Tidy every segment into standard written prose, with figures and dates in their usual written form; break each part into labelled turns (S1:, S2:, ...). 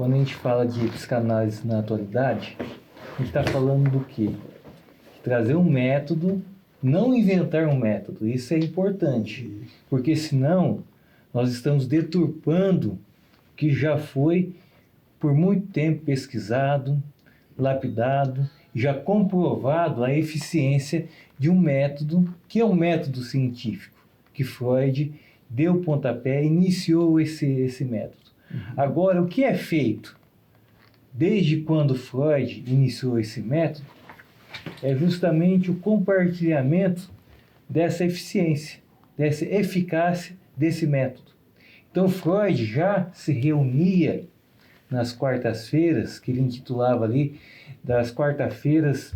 S1: quando a gente fala de psicanálise na atualidade, a gente está falando do quê? De trazer um método, não inventar um método. Isso é importante, porque senão nós estamos deturpando o que já foi por muito tempo pesquisado, lapidado, já comprovado a eficiência de um método que é um método científico, que Freud deu o pontapé, iniciou esse método. Agora, o que é feito desde quando Freud iniciou esse método é justamente o compartilhamento dessa eficiência, dessa eficácia desse método. Então, Freud já se reunia nas quartas-feiras, que ele intitulava ali, das quarta-feiras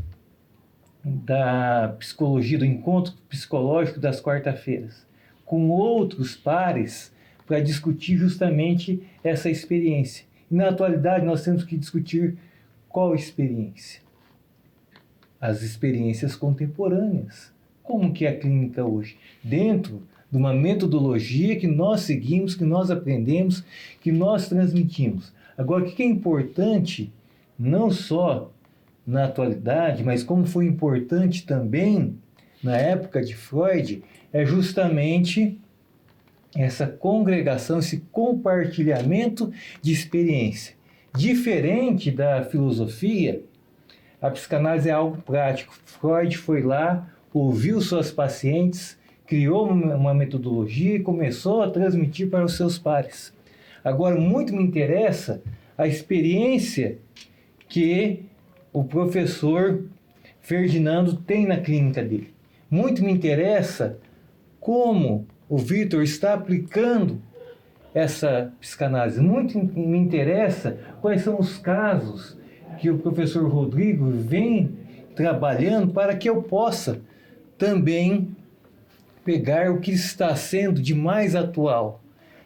S1: da psicologia, do encontro psicológico das quarta-feiras, com outros pares para discutir justamente essa experiência. E na atualidade nós temos que discutir qual experiência? As experiências contemporâneas. Como que é a clínica hoje? Dentro de uma metodologia que nós seguimos, que nós aprendemos, que nós transmitimos. Agora, o que é importante, não só na atualidade, mas como foi importante também na época de Freud, é justamente essa congregação, esse compartilhamento de experiência. Diferente da filosofia, a psicanálise é algo prático. Freud foi lá, ouviu suas pacientes, criou uma metodologia e começou a transmitir para os seus pares. Agora, muito me interessa a experiência que o professor Ferdinando tem na clínica dele. Muito me interessa como o Vitor está aplicando essa psicanálise. Muito me interessa quais são os casos que o professor Rodrigo vem trabalhando para que eu possa também pegar o que está sendo de mais atual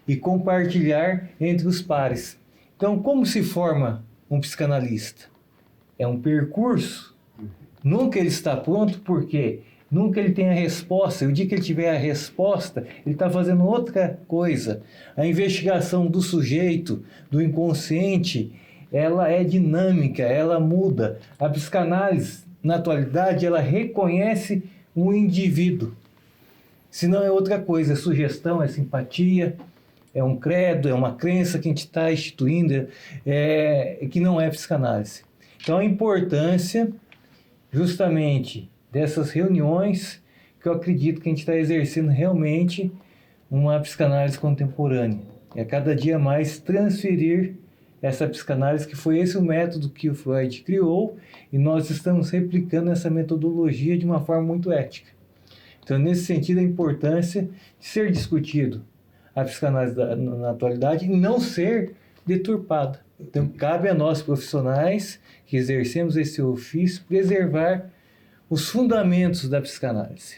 S1: e compartilhar entre os pares. Então, como se forma um psicanalista? É um percurso. Nunca ele está pronto, porque nunca ele tem a resposta. E o dia que ele tiver a resposta, ele está fazendo outra coisa. A investigação do sujeito, do inconsciente, ela é dinâmica, ela muda. A psicanálise, na atualidade, ela reconhece um indivíduo. Se não é outra coisa, é sugestão, é simpatia, é um credo, é uma crença que a gente está instituindo, que não é psicanálise. Então, a importância justamente dessas reuniões, que eu acredito que a gente está exercendo realmente uma psicanálise contemporânea. E a cada dia mais transferir essa psicanálise, que foi esse o método que o Freud criou, e nós estamos replicando essa metodologia de uma forma muito ética. Então, nesse sentido, a importância de ser discutido a psicanálise na atualidade e não ser deturpada. Então, cabe a nós profissionais que exercemos esse ofício preservar os fundamentos da psicanálise.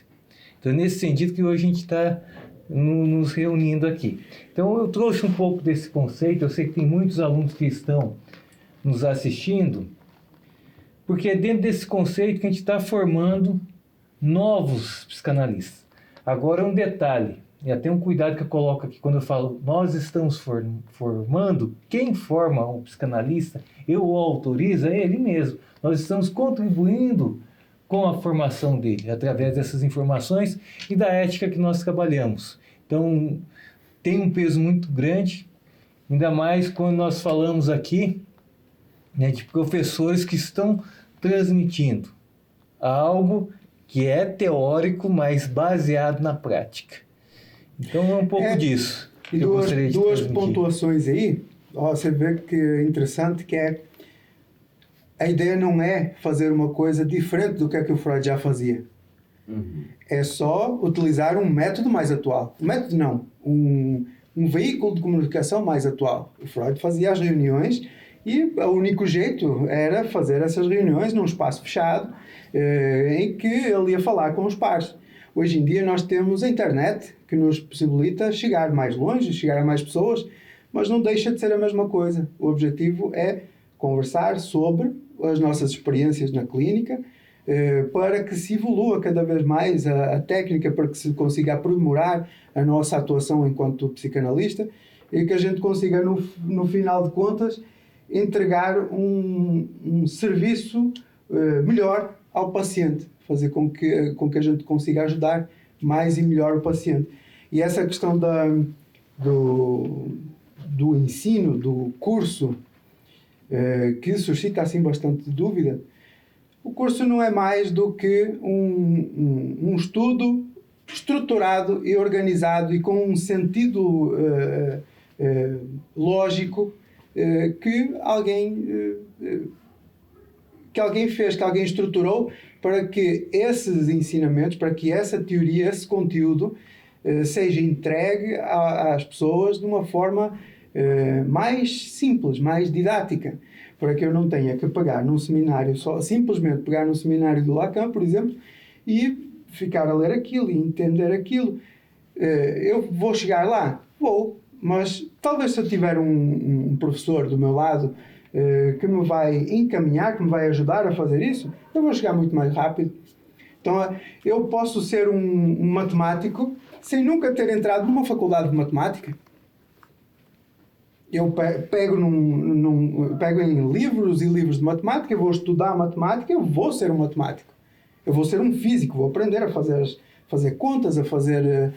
S1: Então, nesse sentido que hoje a gente está nos reunindo aqui. Então, eu trouxe um pouco desse conceito. Eu sei que tem muitos alunos que estão nos assistindo, porque é dentro desse conceito que a gente está formando novos psicanalistas. Agora, um detalhe, e até um cuidado que eu coloco aqui quando eu falo nós estamos formando, quem forma um psicanalista, eu o autorizo, é ele mesmo. Nós estamos contribuindo com a formação dele, através dessas informações e da ética que nós trabalhamos. Então, tem um peso muito grande, ainda mais quando nós falamos aqui, né, de professores que estão transmitindo algo que é teórico, mas baseado na prática. Então, é um pouco disso.
S2: E duas pontuações aí, você vê que é interessante, que é a ideia não é fazer uma coisa diferente do que é que o Freud já fazia. É só utilizar um método mais atual. Um método não, um veículo de comunicação mais atual. O Freud fazia as reuniões e o único jeito era fazer essas reuniões num espaço fechado, em que ele ia falar com os pares. Hoje em dia nós temos a internet, que nos possibilita chegar mais longe, chegar a mais pessoas, mas não deixa de ser a mesma coisa. O objetivo é conversar sobre as nossas experiências na clínica, para que se evolua cada vez mais a técnica, para que se consiga aprimorar a nossa atuação enquanto psicanalista e que a gente consiga, no final de contas, entregar um serviço melhor ao paciente, fazer com que a gente consiga ajudar mais e melhor o paciente. E essa questão do ensino, do curso, que suscita assim bastante dúvida. O curso não é mais do que um estudo estruturado e organizado e com um sentido lógico que alguém fez, que alguém estruturou para que esses ensinamentos, para que essa teoria, esse conteúdo seja entregue às pessoas de uma forma mais simples, mais didática, para que eu não tenha que pegar num seminário, simplesmente pegar num seminário do Lacan, por exemplo, e ficar a ler aquilo e entender aquilo. Eu vou chegar lá? Vou, mas talvez se eu tiver um professor do meu lado que me vai encaminhar, que me vai ajudar a fazer isso, eu vou chegar muito mais rápido. Então, eu posso ser um matemático sem nunca ter entrado numa faculdade de matemática. Eu pego em livros e livros de matemática, vou estudar matemática, eu vou ser um matemático. Eu vou ser um físico, vou aprender a fazer contas, a fazer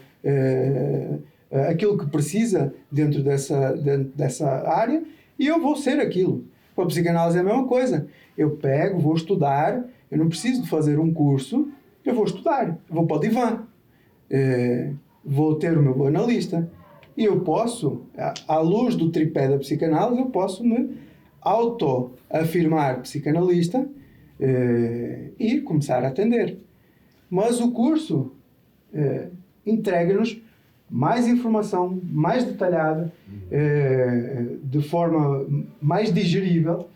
S2: aquilo que precisa dentro dessa área, e eu vou ser aquilo. Com a psicanálise é a mesma coisa. Eu vou estudar, eu não preciso de fazer um curso, eu vou estudar, eu vou para o divã, vou ter o meu analista. E eu posso, à luz do tripé da psicanálise, eu posso me auto-afirmar psicanalista e começar a atender. Mas o curso entrega-nos mais informação, mais detalhada, de forma mais digerível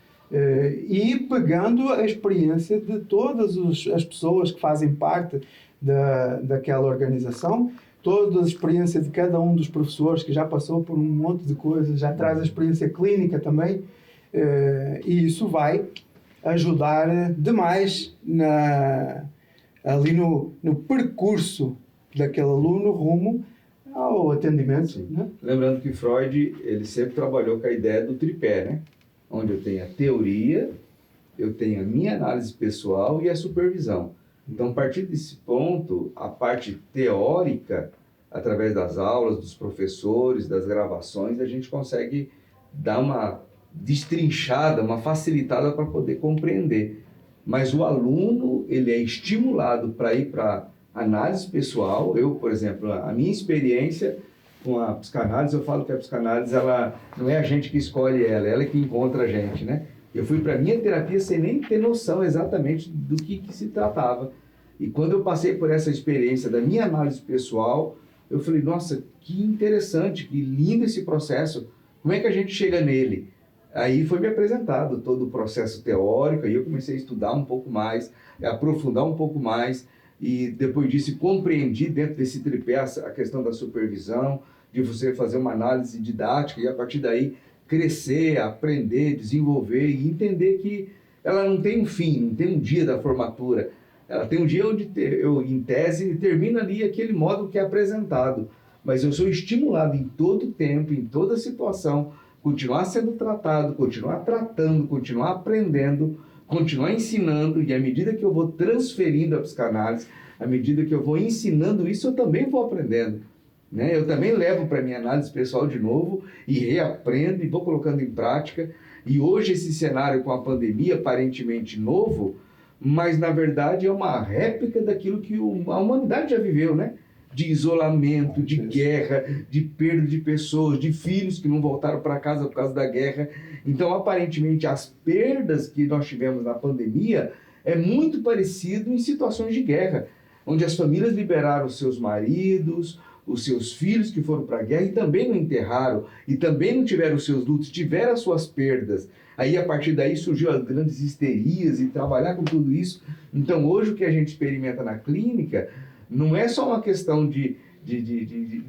S2: e pegando a experiência de todas as pessoas que fazem parte daquela organização, toda a experiência de cada um dos professores que já passou por um monte de coisas, já traz a experiência clínica também, e isso vai ajudar demais ali no percurso daquele aluno rumo ao atendimento. Né?
S3: Lembrando que Freud ele sempre trabalhou com a ideia do tripé, né? Onde eu tenho a teoria, eu tenho a minha análise pessoal e a supervisão. Então, a partir desse ponto, a parte teórica, através das aulas, dos professores, das gravações, a gente consegue dar uma destrinchada, uma facilitada para poder compreender. Mas o aluno, ele é estimulado para ir para análise pessoal. Eu, por exemplo, a minha experiência com a psicanálise, eu falo que a psicanálise, ela não é a gente que escolhe ela é que encontra a gente, né? Eu fui para a minha terapia sem nem ter noção exatamente do que se tratava. E quando eu passei por essa experiência da minha análise pessoal, eu falei, nossa, que interessante, que lindo esse processo. Como é que a gente chega nele? Aí foi me apresentado todo o processo teórico, aí eu comecei a estudar um pouco mais, a aprofundar um pouco mais, e depois disso compreendi dentro desse tripé a questão da supervisão, de você fazer uma análise didática e a partir daí crescer, aprender, desenvolver e entender que ela não tem um fim, não tem um dia da formatura. Ela tem um dia onde eu, em tese, termina ali aquele módulo que é apresentado. Mas eu sou estimulado em todo tempo, em toda situação, continuar sendo tratado, continuar tratando, continuar aprendendo, continuar ensinando. E à medida que eu vou transferindo a psicanálise, à medida que eu vou ensinando isso, eu também vou aprendendo. Né? Eu também levo para a minha análise pessoal de novo e reaprendo e vou colocando em prática. E hoje esse cenário com a pandemia aparentemente novo, mas na verdade é uma réplica daquilo que a humanidade já viveu, né? De isolamento, de guerra, de perda de pessoas, de filhos que não voltaram para casa por causa da guerra. Então, aparentemente, as perdas que nós tivemos na pandemia é muito parecido em situações de guerra, onde as famílias liberaram os seus maridos, os seus filhos que foram para a guerra e também não enterraram, e também não tiveram os seus lutos, tiveram as suas perdas. Aí, a partir daí, surgiu as grandes histerias e trabalhar com tudo isso. Então, hoje, o que a gente experimenta na clínica não é só uma questão de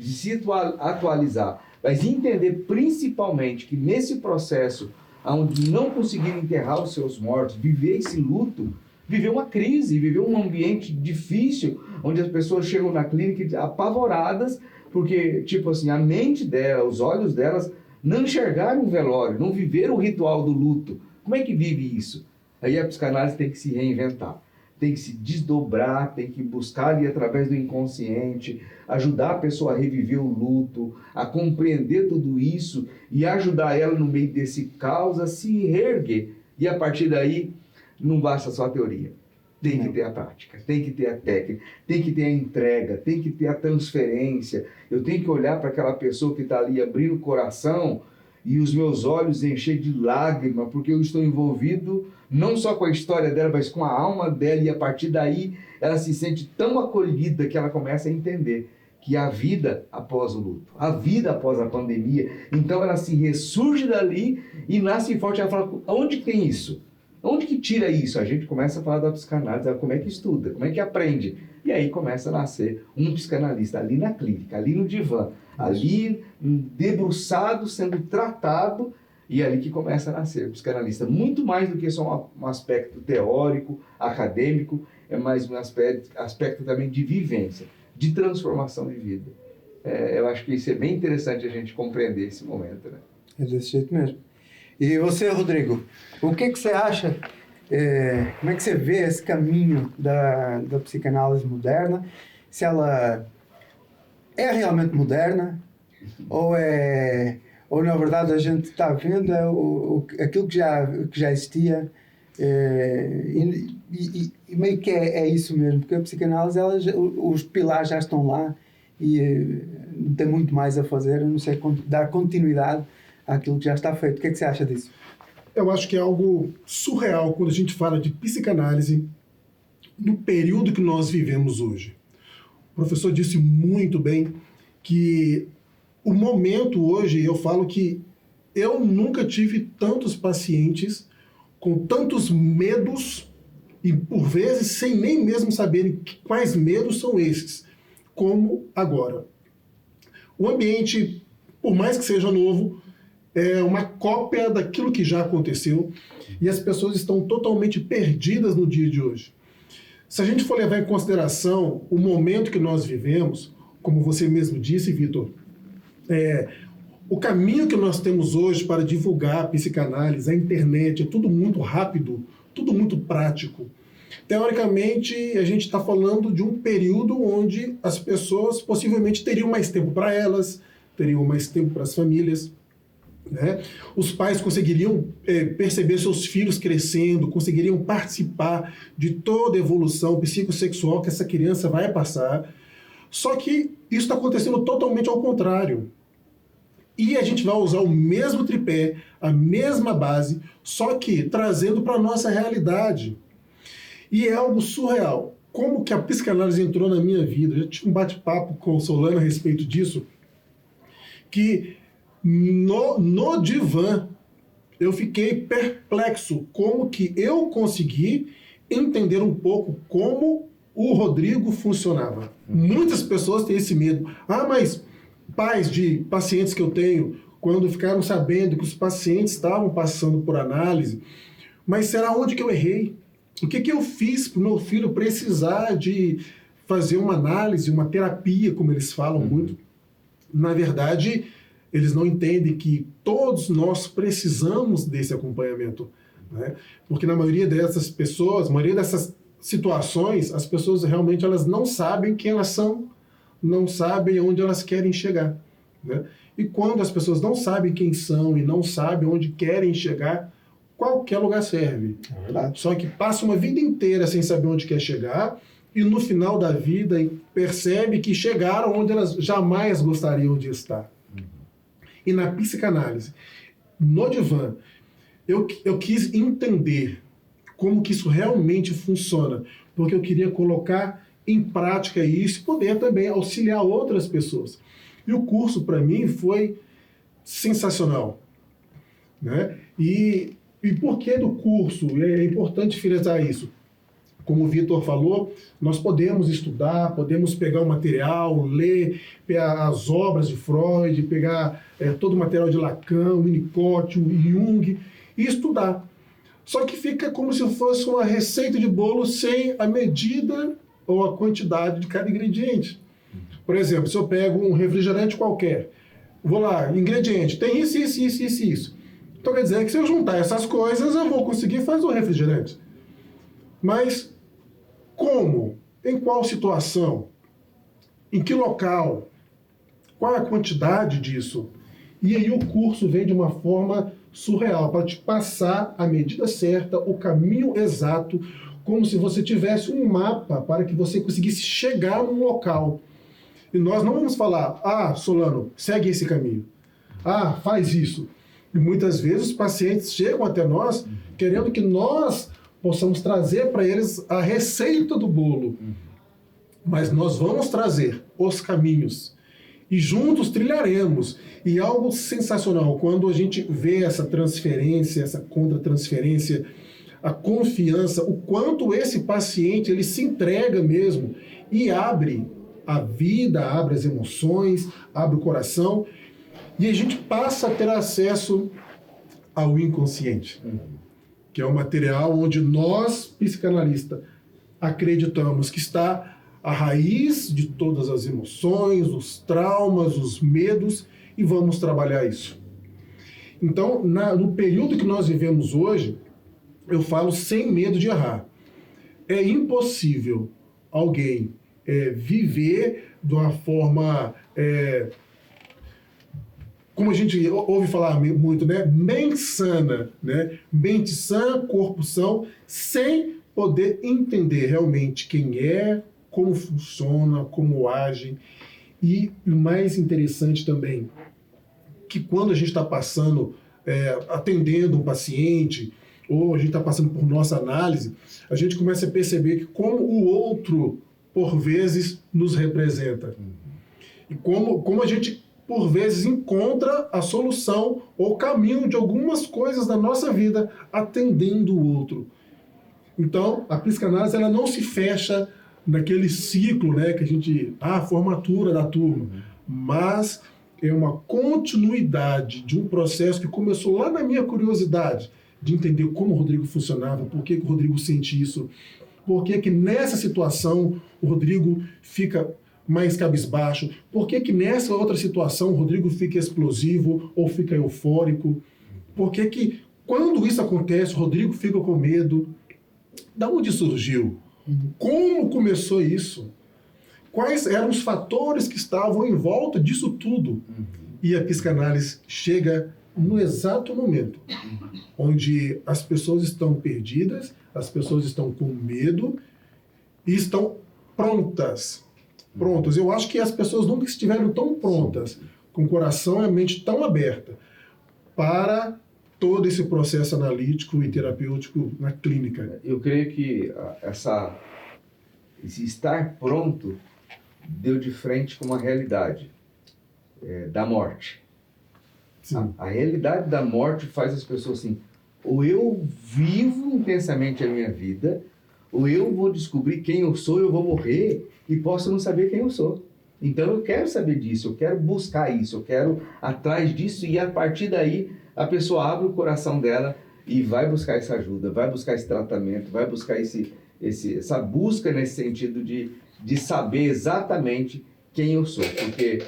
S3: se atualizar, mas entender principalmente que nesse processo, onde não conseguiram enterrar os seus mortos, viver esse luto, viver uma crise, viver um ambiente difícil, onde as pessoas chegam na clínica apavoradas, porque, tipo assim, a mente dela, os olhos delas não enxergaram o velório, não viveram o ritual do luto. Como é que vive isso? Aí a psicanálise tem que se reinventar, tem que se desdobrar, tem que buscar ali através do inconsciente, ajudar a pessoa a reviver o luto, a compreender tudo isso e ajudar ela no meio desse caos a se reerguer. E a partir daí, não basta só a teoria. Tem que ter a prática, tem que ter a técnica, tem que ter a entrega, tem que ter a transferência. Eu tenho que olhar para aquela pessoa que está ali abrindo o coração e os meus olhos encher de lágrima, porque eu estou envolvido não só com a história dela, mas com a alma dela, e a partir daí ela se sente tão acolhida que ela começa a entender que a vida após o luto, a vida após a pandemia, então ela se ressurge dali e nasce forte. Ela fala, onde tem isso? Onde que tira isso? A gente começa a falar da psicanálise, como é que estuda, como é que aprende. E aí começa a nascer um psicanalista ali na clínica, ali no divã, ali debruçado, sendo tratado, e é ali que começa a nascer o psicanalista. Muito mais do que só um aspecto teórico, acadêmico, é mais um aspecto também de vivência, de transformação de vida. Eu acho que isso é bem interessante a gente compreender esse momento, né?
S2: É desse jeito mesmo. E você, Rodrigo, o que você acha, como é que você vê esse caminho da psicanálise moderna? Se ela é realmente moderna ou na verdade a gente está vendo aquilo que já existia e meio que é isso mesmo, porque a psicanálise, os pilares já estão lá e não tem muito mais a fazer, a não ser dar continuidade àquilo que já está feito. O que é que você acha disso?
S4: Eu acho que é algo surreal quando a gente fala de psicanálise no período que nós vivemos hoje. O professor disse muito bem que o momento hoje, eu falo que eu nunca tive tantos pacientes com tantos medos e, por vezes, sem nem mesmo saberem quais medos são esses, como agora. O ambiente, por mais que seja novo, é uma cópia daquilo que já aconteceu e as pessoas estão totalmente perdidas no dia de hoje. Se a gente for levar em consideração o momento que nós vivemos, como você mesmo disse, Vitor, o caminho que nós temos hoje para divulgar a psicanálise, a internet, é tudo muito rápido, tudo muito prático. Teoricamente, a gente está falando de um período onde as pessoas possivelmente teriam mais tempo para elas, teriam mais tempo para as famílias, né? Os pais conseguiriam perceber seus filhos crescendo, conseguiriam participar de toda a evolução psicossexual que essa criança vai passar. Só que isso está acontecendo totalmente ao contrário. E a gente vai usar o mesmo tripé, a mesma base, só que trazendo para a nossa realidade. E é algo surreal. Como que a psicanálise entrou na minha vida? Eu já tive um bate-papo com o Solano a respeito disso, que no divã eu fiquei perplexo como que eu consegui entender um pouco como o Rodrigo funcionava. Muitas pessoas têm esse medo. Mas pais de pacientes que eu tenho, quando ficaram sabendo que os pacientes estavam passando por análise, mas será onde que eu errei? O que eu fiz para o meu filho precisar de fazer uma análise, uma terapia, como eles falam muito? Na verdade, eles não entendem que todos nós precisamos desse acompanhamento, né? Porque na maioria dessas pessoas, na maioria dessas situações, as pessoas realmente elas não sabem quem elas são, não sabem onde elas querem chegar, né? E quando as pessoas não sabem quem são e não sabem onde querem chegar, qualquer lugar serve.
S2: É verdade.
S4: Só que passa uma vida inteira sem saber onde quer chegar e no final da vida percebe que chegaram onde elas jamais gostariam de estar. E na psicanálise, no divã, eu quis entender como que isso realmente funciona, porque eu queria colocar em prática isso e poder também auxiliar outras pessoas. E o curso, para mim, foi sensacional, né? E por que do curso? É importante frisar isso. Como o Vitor falou, nós podemos estudar, podemos pegar o material, ler as obras de Freud, pegar todo o material de Lacan, Winnicott, Jung e estudar. Só que fica como se fosse uma receita de bolo sem a medida ou a quantidade de cada ingrediente. Por exemplo, se eu pego um refrigerante qualquer, vou lá, ingrediente, tem isso, isso, isso, isso, isso. Então quer dizer que se eu juntar essas coisas, eu vou conseguir fazer o refrigerante. Mas como? Em qual situação? Em que local? Qual é a quantidade disso? E aí o curso vem de uma forma surreal, para te passar a medida certa, o caminho exato, como se você tivesse um mapa para que você conseguisse chegar num local. E nós não vamos falar, Solano, segue esse caminho. Faz isso. E muitas vezes os pacientes chegam até nós querendo que nós possamos trazer para eles a receita do bolo. Mas nós vamos trazer os caminhos. E juntos trilharemos. E algo sensacional, quando a gente vê essa transferência, essa contra-transferência, a confiança, o quanto esse paciente ele se entrega mesmo e abre a vida, abre as emoções, abre o coração, e a gente passa a ter acesso ao inconsciente, que é um material onde nós, psicanalistas, acreditamos que está a raiz de todas as emoções, os traumas, os medos, e vamos trabalhar isso. Então, no período que nós vivemos hoje, eu falo sem medo de errar. É impossível alguém viver de uma forma, como a gente ouve falar muito, né? Mente sana, né? Mente sã, corpo são, sem poder entender realmente quem é, como funciona, como age. E o mais interessante também, que quando a gente está passando, atendendo um paciente, ou a gente está passando por nossa análise, a gente começa a perceber que como o outro, por vezes, nos representa. E como a gente, por vezes, encontra a solução ou o caminho de algumas coisas da nossa vida atendendo o outro. Então, a psicanálise ela não se fecha naquele ciclo, né, que a gente... formatura da turma. Mas é uma continuidade de um processo que começou lá na minha curiosidade, de entender como o Rodrigo funcionava, por que o Rodrigo sente isso, por que nessa situação o Rodrigo fica mais cabisbaixo, por que nessa outra situação o Rodrigo fica explosivo ou fica eufórico, por que quando isso acontece o Rodrigo fica com medo. Da onde surgiu? Como começou isso? Quais eram os fatores que estavam em volta disso tudo? E a psicanálise chega no exato momento onde as pessoas estão perdidas, as pessoas estão com medo e estão prontas. Eu acho que as pessoas nunca estiveram tão prontas, com o coração e a mente tão aberta para todo esse processo analítico e terapêutico na clínica.
S3: Eu creio que esse estar pronto deu de frente com uma realidade da morte. A realidade da morte faz as pessoas assim, ou eu vivo intensamente a minha vida, ou eu vou descobrir quem eu sou, eu vou morrer e posso não saber quem eu sou. Então eu quero saber disso, eu quero buscar isso, eu quero atrás disso, e a partir daí a pessoa abre o coração dela e vai buscar essa ajuda, vai buscar esse tratamento, vai buscar essa busca nesse sentido de saber exatamente quem eu sou, porque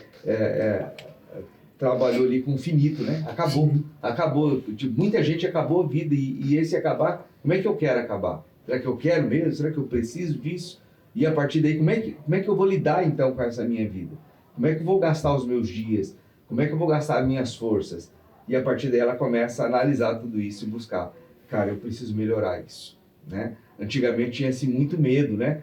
S3: trabalhou ali com o finito, né? Acabou, muita gente acabou a vida, e esse acabar, como é que eu quero acabar? Será que eu quero mesmo? Será que eu preciso disso? E a partir daí, como é que eu vou lidar então com essa minha vida? Como é que eu vou gastar os meus dias? Como é que eu vou gastar as minhas forças? E a partir daí ela começa a analisar tudo isso e buscar. Cara, eu preciso melhorar isso, né? Antigamente tinha-se muito medo, né?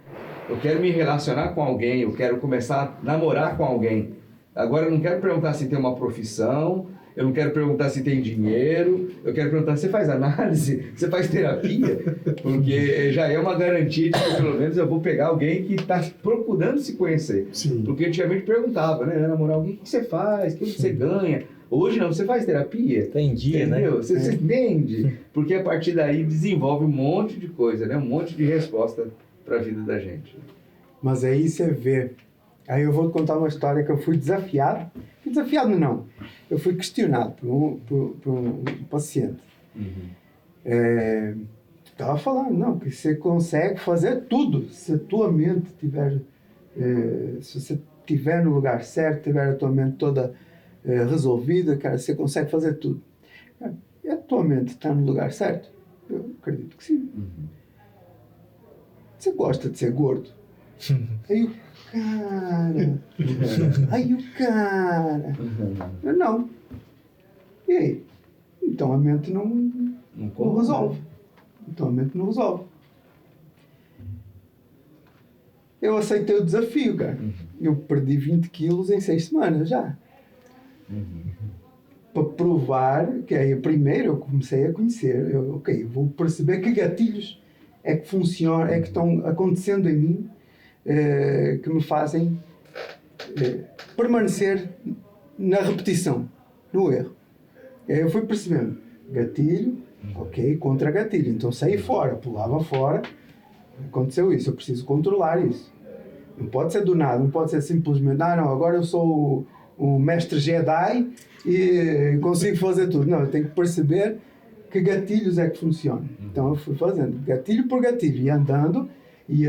S3: Eu quero me relacionar com alguém, eu quero começar a namorar com alguém. Agora eu não quero perguntar se tem uma profissão, eu não quero perguntar se tem dinheiro, eu quero perguntar se você faz análise, você faz terapia, porque já é uma garantia de que pelo menos eu vou pegar alguém que está procurando se conhecer.
S4: Sim.
S3: Porque antigamente perguntava, né? Namorar alguém, o que você faz, o que você ganha? Hoje não, você faz terapia?
S1: Tem dia,
S3: entendeu?
S1: né?
S3: Você entende? Porque a partir daí desenvolve um monte de coisa, né? Um monte de resposta para a vida da gente.
S2: Mas aí você vê. Aí eu vou te contar uma história que eu fui desafiado. Desafiado não. Eu fui questionado por um paciente. Estava falando, não, que você consegue fazer tudo se a tua mente tiver... se você estiver no lugar certo, tiver a tua mente toda resolvida, cara, você consegue fazer tudo. Cara, e a tua mente está no lugar certo? Eu acredito que sim. Você gosta de ser gordo? Aí o cara... Eu, não. E aí? Então a mente não resolve. Então a mente não resolve. Eu aceitei o desafio, cara. Eu perdi 20 quilos em 6 semanas já. Para provar que aí primeiro eu comecei a conhecer, vou perceber que gatilhos é que funcionam, é que estão acontecendo em mim, que me fazem permanecer na repetição, no erro. E aí eu fui percebendo, gatilho, contra gatilho, então saí fora, pulava fora, aconteceu isso, eu preciso controlar isso. Não pode ser do nada, não pode ser simplesmente, não, agora eu sou o mestre Jedi e consigo fazer tudo. Não, eu tenho que perceber que gatilhos é que funcionam. Então eu fui fazendo gatilho por gatilho, ia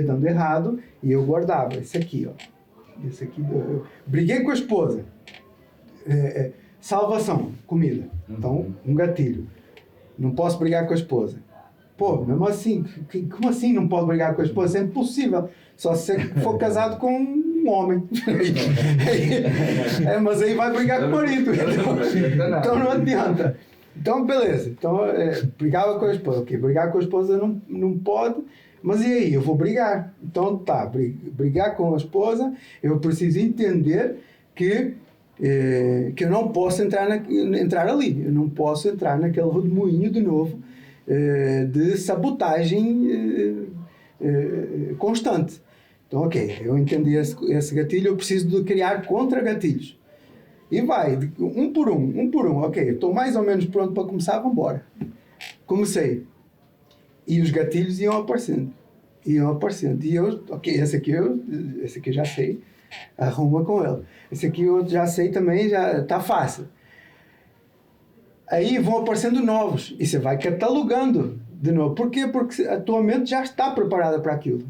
S2: dando errado e eu guardava. Esse aqui, eu briguei com a esposa. Salvação, comida. Então, um gatilho. Não posso brigar com a esposa. Pô, mesmo assim, como assim não pode brigar com a esposa? É impossível. Só se você for casado com um homem. Mas aí vai brigar com o marido. Então não adianta. Então, beleza. Então, brigava com a esposa. Brigar com a esposa não pode. Mas e aí? Eu vou brigar. Então, tá. Brigar com a esposa, eu preciso entender que eu não posso entrar ali. Eu não posso entrar naquele redemoinho de novo de sabotagem constante. Então, eu entendi esse gatilho, eu preciso de criar contra-gatilhos. E vai, um por um. Estou mais ou menos pronto para começar, vamos embora. Comecei. E os gatilhos iam aparecendo. E eu, esse aqui eu já sei, arruma com ele. Esse aqui eu já sei também, já está fácil. Aí vão aparecendo novos. E você vai catalogando de novo. Por quê? Porque a tua mente já está preparada para aquilo.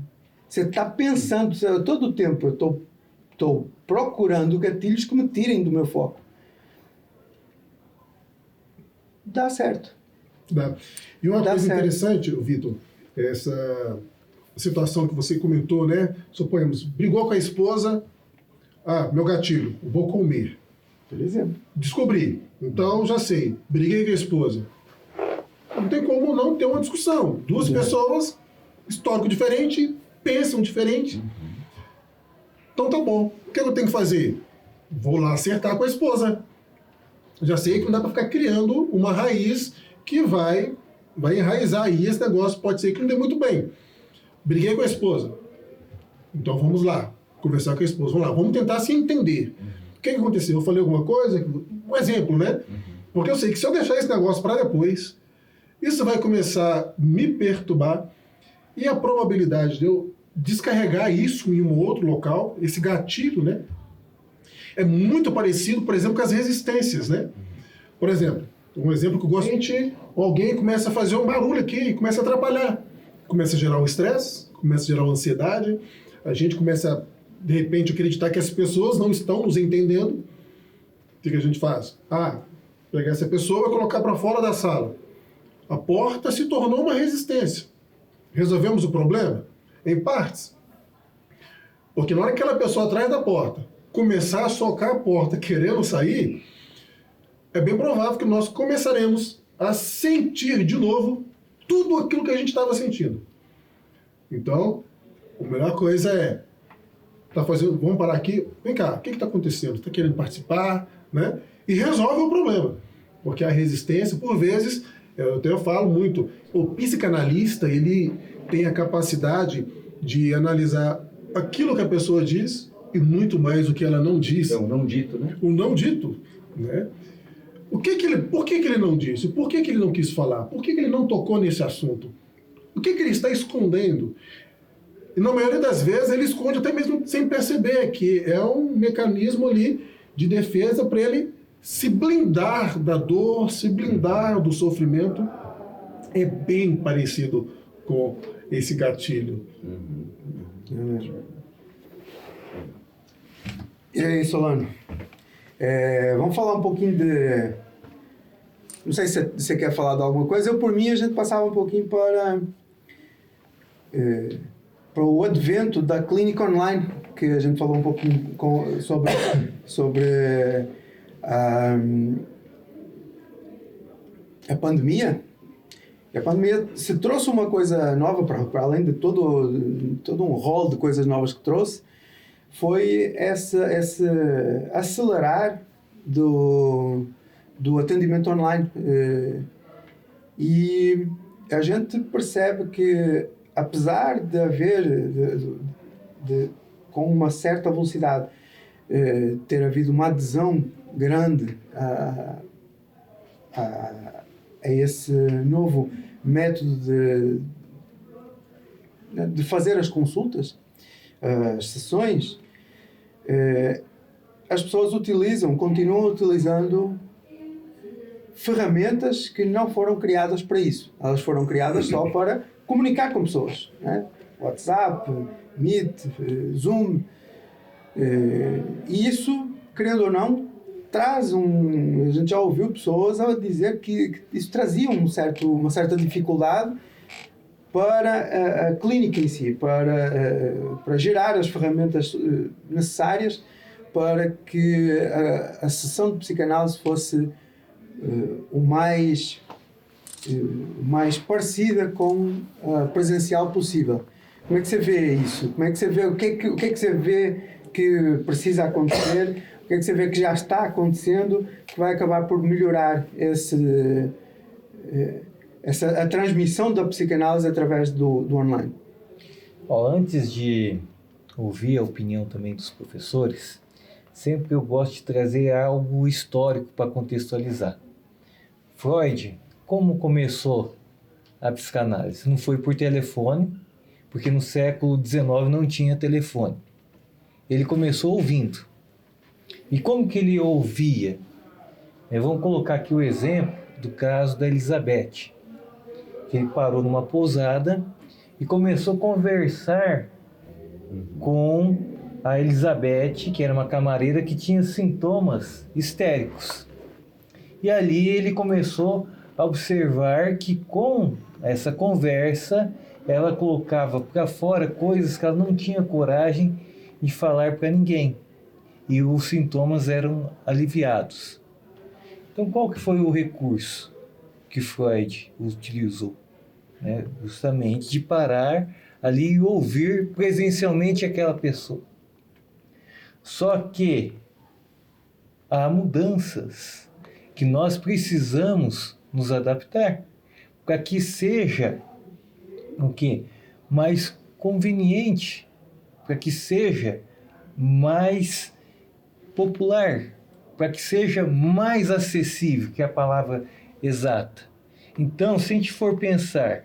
S2: Você está pensando, todo o tempo eu estou procurando gatilhos que me tirem do meu foco. Dá certo.
S4: Dá. E uma coisa interessante, Vitor, essa situação que você comentou, né? Suponhamos, brigou com a esposa, meu gatilho, vou comer.
S2: Por exemplo.
S4: Descobri. Então, já sei. Briguei com a esposa. Não tem como não ter uma discussão. Duas pessoas, histórico diferente, pensam diferente. Então, tá bom. O que eu tenho que fazer? Vou lá acertar com a esposa. Já sei que não dá para ficar criando uma raiz que vai enraizar aí esse negócio. Pode ser que não dê muito bem. Briguei com a esposa. Então, vamos lá. Conversar com a esposa. Vamos lá. Vamos tentar se entender. O que aconteceu? Eu falei alguma coisa? Um exemplo, né? Porque eu sei que se eu deixar esse negócio para depois, isso vai começar a me perturbar e a probabilidade de eu descarregar isso em um outro local, esse gatilho, né? É muito parecido, por exemplo, com as resistências, né? Por exemplo, um exemplo que eu gosto, alguém começa a fazer um barulho aqui e começa a atrapalhar. Começa a gerar um estresse, começa a gerar uma ansiedade, a gente começa de repente acreditar que as pessoas não estão nos entendendo. O que a gente faz? Pegar essa pessoa e colocar para fora da sala. A porta se tornou uma resistência. Resolvemos o problema? Em partes. Porque na hora que aquela pessoa atrás da porta começar a socar a porta querendo sair, é bem provável que nós começaremos a sentir de novo tudo aquilo que a gente estava sentindo. Então, a melhor coisa é vamos parar aqui, vem cá, o que está acontecendo? Está querendo participar, né? E resolve o problema. Porque a resistência, por vezes, eu falo muito, o psicanalista, ele tem a capacidade de analisar aquilo que a pessoa diz e muito mais o que ela não diz.
S3: É o não dito, né?
S4: O não dito, né? Por que ele não disse? Por que ele não quis falar? Por que ele não tocou nesse assunto? O que ele está escondendo? E na maioria das vezes ele esconde até mesmo sem perceber que é um mecanismo ali de defesa para ele se blindar da dor, se blindar do sofrimento. É bem parecido com esse gatilho.
S2: E aí, Solano? Vamos falar um pouquinho de... Não sei se você quer falar de alguma coisa. Por mim, a gente passava um pouquinho para o advento da clínica online, que a gente falou um pouquinho sobre a pandemia. A pandemia se trouxe uma coisa nova, para além de todo um rol de coisas novas que trouxe, foi esse acelerar do atendimento online. E a gente percebe que, apesar de haver, com uma certa velocidade, ter havido uma adesão grande a esse novo método de fazer as consultas, as sessões, as pessoas continuam utilizando ferramentas que não foram criadas para isso. Elas foram criadas só para comunicar com pessoas, né? WhatsApp, Meet, Zoom. E isso, querendo ou não, traz a gente já ouviu pessoas a dizer que isso trazia uma certa dificuldade para a clínica em si, para gerar as ferramentas necessárias para que a sessão de psicanálise fosse o mais parecida com a presencial possível. Como é que você vê isso? Como é que você vê, o que é que você vê que precisa acontecer? O que é que você vê que já está acontecendo, que vai acabar por melhorar a transmissão da psicanálise através do online?
S1: Antes de ouvir a opinião também dos professores, sempre eu gosto de trazer algo histórico para contextualizar. Freud, como começou a psicanálise? Não foi por telefone, porque no século XIX não tinha telefone. Ele começou ouvindo. E como que ele ouvia? Vamos colocar aqui o exemplo do caso da Elizabeth. Ele parou numa pousada e começou a conversar com a Elizabeth, que era uma camareira que tinha sintomas histéricos. E ali ele começou a observar que com essa conversa ela colocava para fora coisas que ela não tinha coragem de falar para ninguém. E os sintomas eram aliviados. Então, qual que foi o recurso que Freud utilizou? Justamente de parar ali e ouvir presencialmente aquela pessoa. Só que há mudanças que nós precisamos nos adaptar para que seja mais conveniente, para que seja mais popular, para que seja mais acessível, que é a palavra exata. Então, se a gente for pensar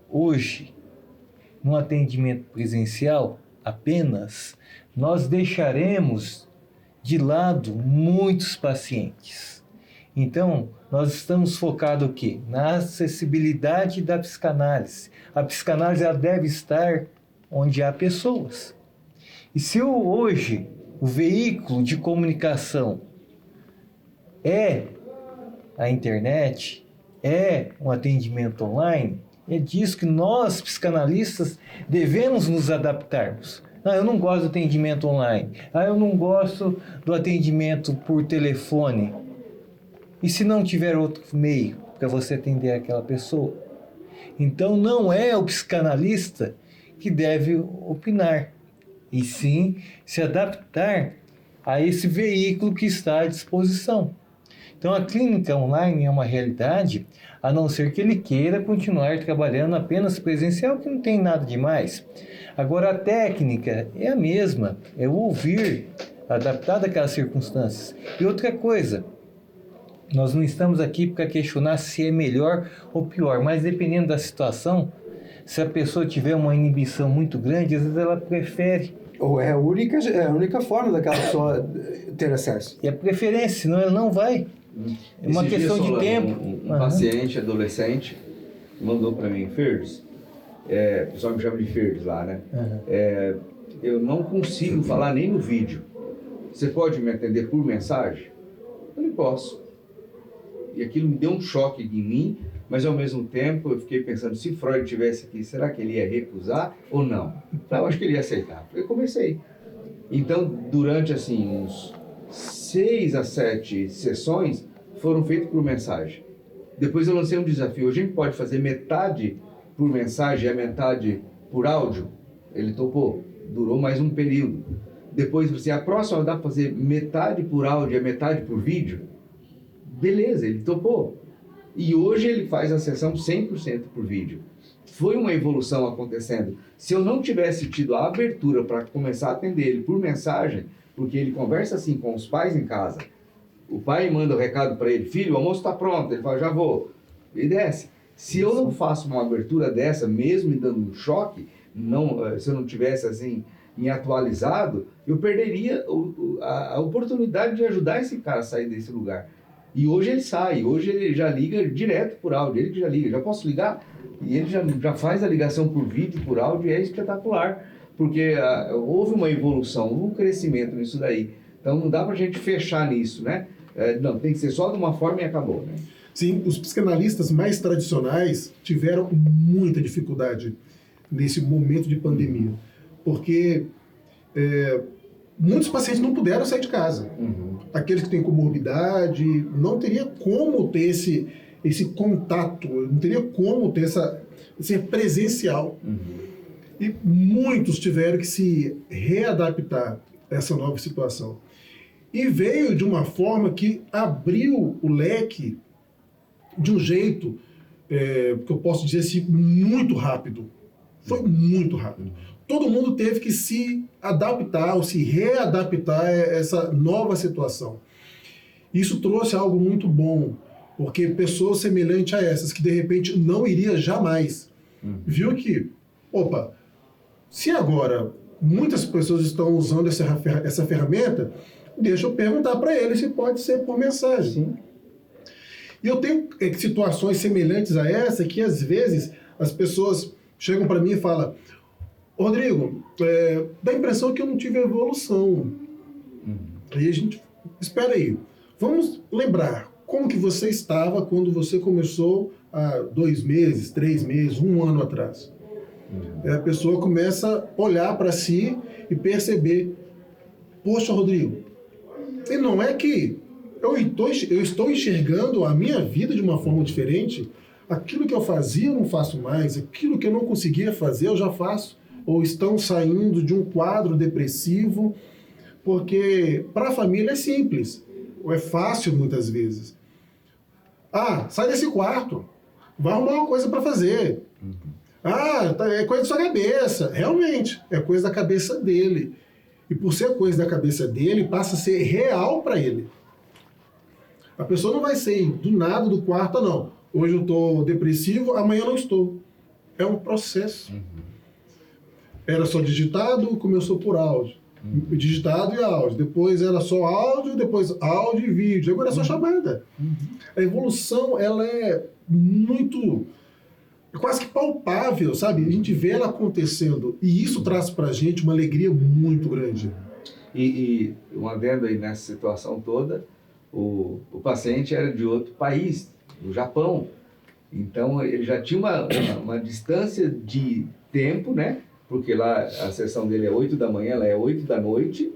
S1: hoje num atendimento presencial apenas, nós deixaremos de lado muitos pacientes. Então, nós estamos focados o quê? Na acessibilidade da psicanálise. A psicanálise ela deve estar onde há pessoas. E se hoje o veículo de comunicação é a internet, é um atendimento online, é disso que nós, psicanalistas, devemos nos adaptarmos. Eu não gosto do atendimento online. Eu não gosto do atendimento por telefone. E se não tiver outro meio para você atender aquela pessoa? Então não é o psicanalista que deve opinar, e sim se adaptar a esse veículo que está à disposição. Então a clínica online é uma realidade, a não ser que ele queira continuar trabalhando apenas presencial, que não tem nada demais. Agora a técnica é a mesma, é o ouvir, adaptado àquelas circunstâncias. E outra coisa, nós não estamos aqui para questionar se é melhor ou pior, mas dependendo da situação, se a pessoa tiver uma inibição muito grande, às vezes ela prefere.
S2: Ou é a única forma daquela pessoa ter acesso.
S1: E a preferência, senão ela não vai. É uma questão de tempo.
S3: Um paciente adolescente mandou para mim, Ferdes, o pessoal me chama de Ferdes lá, né? Eu não consigo falar nem no vídeo. Você pode me atender por mensagem? Eu falei, posso. E aquilo me deu um choque em mim, mas ao mesmo tempo eu fiquei pensando, se Freud estivesse aqui, será que ele ia recusar ou não? Eu acho que ele ia aceitar. Eu comecei. Então, durante assim, uns 6 a 7 sessões, foram feitas por mensagem. Depois eu lancei um desafio. A gente pode fazer metade por mensagem e a metade por áudio? Ele topou. Durou mais um período. Depois, assim, a próxima dá para fazer metade por áudio e a metade por vídeo? Beleza, ele topou. E hoje ele faz a sessão 100% por vídeo. Foi uma evolução acontecendo. Se eu não tivesse tido a abertura para começar a atender ele por mensagem, porque ele conversa assim com os pais em casa, o pai manda o recado para ele, filho, o almoço está pronto, ele fala, já vou, e desce. Se eu não faço uma abertura dessa, mesmo me dando um choque, se eu não tivesse assim, me atualizado, eu perderia a oportunidade de ajudar esse cara a sair desse lugar. E hoje ele sai, hoje ele já liga direto por áudio, ele que já liga, já posso ligar? E ele já faz a ligação por vídeo, por áudio, e é espetacular, porque houve uma evolução, houve um crescimento nisso daí. Então não dá pra gente fechar nisso, né? Não, tem que ser só de uma forma e acabou, né?
S4: Sim, os psicanalistas mais tradicionais tiveram muita dificuldade nesse momento de pandemia, porque muitos pacientes não puderam sair de casa.
S3: Uhum.
S4: Aqueles que têm comorbidade, não teria como ter esse contato, não teria como ter ser presencial.
S3: Uhum.
S4: E muitos tiveram que se readaptar a essa nova situação. E veio de uma forma que abriu o leque de um jeito, que eu posso dizer assim, muito rápido. Foi muito rápido. Todo mundo teve que se adaptar ou se readaptar a essa nova situação. Isso trouxe algo muito bom, porque pessoas semelhantes a essas, que de repente não iria jamais, viu que, opa, se agora muitas pessoas estão usando essa ferramenta, deixa eu perguntar para eles se pode ser por mensagem.
S3: Sim.
S4: E eu tenho situações semelhantes a essa que às vezes as pessoas chegam para mim e falam, Rodrigo, dá a impressão que eu não tive evolução. Aí a gente, espera aí, vamos lembrar como que você estava quando você começou há 2 meses, 3 meses, 1 ano atrás. A pessoa começa a olhar para si e perceber, poxa, Rodrigo, e não é que eu estou enxergando a minha vida de uma forma diferente, aquilo que eu fazia eu não faço mais, aquilo que eu não conseguia fazer eu já faço, ou estão saindo de um quadro depressivo, porque para a família é simples, ou é fácil muitas vezes. Ah, sai desse quarto, vai arrumar uma coisa para fazer. Ah, é coisa da sua cabeça. Realmente, é coisa da cabeça dele. E por ser coisa da cabeça dele, passa a ser real para ele. A pessoa não vai sair do nada do quarto, não. Hoje eu estou depressivo, amanhã eu não estou. É um processo. Era só digitado, começou por áudio. Digitado e áudio. Depois era só áudio, depois áudio e vídeo. Agora é só chamada. A evolução, ela é muito... quase que palpável, sabe? A gente vê ela acontecendo. E isso traz pra gente uma alegria muito grande.
S3: E um adendo aí nessa situação toda, o paciente era de outro país, do Japão. Então ele já tinha uma distância de tempo, né? Porque lá a sessão dele é 8 da manhã, ela é 8 da noite.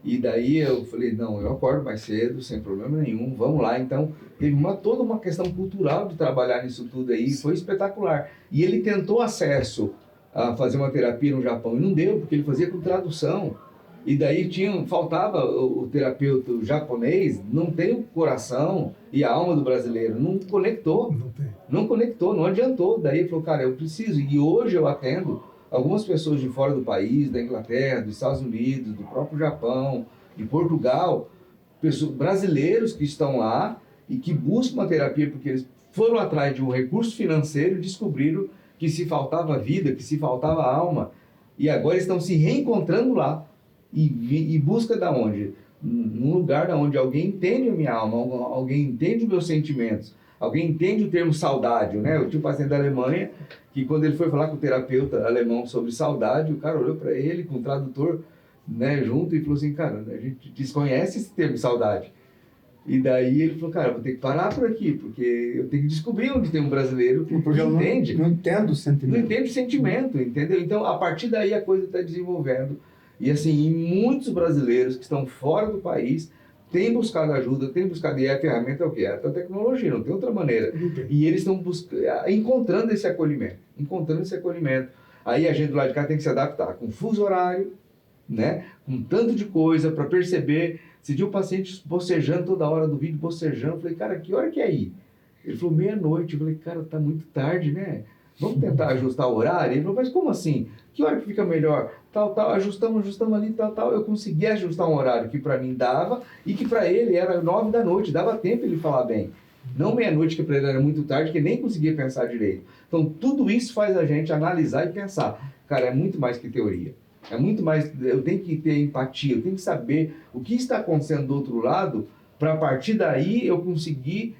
S3: E daí eu falei, não, eu acordo mais cedo, sem problema nenhum, vamos lá. Então, teve toda uma questão cultural de trabalhar nisso tudo aí, foi espetacular. E ele tentou acesso a fazer uma terapia no Japão, e não deu, porque ele fazia com tradução. E daí faltava o terapeuta japonês, não tem o coração e a alma do brasileiro, não conectou. Não conectou, não adiantou. Daí ele falou, cara, eu preciso. E hoje eu atendo algumas pessoas de fora do país, da Inglaterra, dos Estados Unidos, do próprio Japão, de Portugal, brasileiros que estão lá e que buscam uma terapia porque eles foram atrás de um recurso financeiro e descobriram que se faltava vida, que se faltava alma, e agora estão se reencontrando lá e busca da onde? Num lugar onde alguém entende a minha alma, alguém entende os meus sentimentos, alguém entende o termo saudade, né? Eu tinha um paciente da Alemanha que quando ele foi falar com o terapeuta alemão sobre saudade, o cara olhou para ele com o tradutor, né, junto e falou assim, cara, a gente desconhece esse termo saudade. E daí ele falou, cara, eu vou ter que parar por aqui, porque eu tenho que descobrir onde tem um brasileiro que
S2: Porque eu
S3: entende.
S2: não entendo o
S3: Não
S2: sentimento.
S3: entende o sentimento, entendeu? Então, a partir daí a coisa está desenvolvendo. E assim, e muitos brasileiros que estão fora do país têm buscado ajuda, têm buscado, e a ferramenta é o quê? É a tecnologia, não tem outra maneira. E eles estão encontrando esse acolhimento, Aí a gente do lado de cá tem que se adaptar com fuso horário, né? Com tanto de coisa para perceber. Se tinha um paciente bocejando toda hora do vídeo, bocejando, eu falei, cara, que hora que é aí? Ele falou, meia-noite. Eu falei, cara, tá muito tarde, né? Vamos tentar ajustar o horário? Ele falou, mas como assim? Que hora que fica melhor? Tal, ajustamos ali, tal. Eu consegui ajustar um horário que para mim dava e que para ele era 9 da noite, dava tempo ele falar bem. Não meia-noite, que para ele era muito tarde, que ele nem conseguia pensar direito. Então, tudo isso faz a gente analisar e pensar. Cara, é muito mais que teoria. É muito mais, eu tenho que ter empatia, eu tenho que saber o que está acontecendo do outro lado, para a partir daí eu conseguir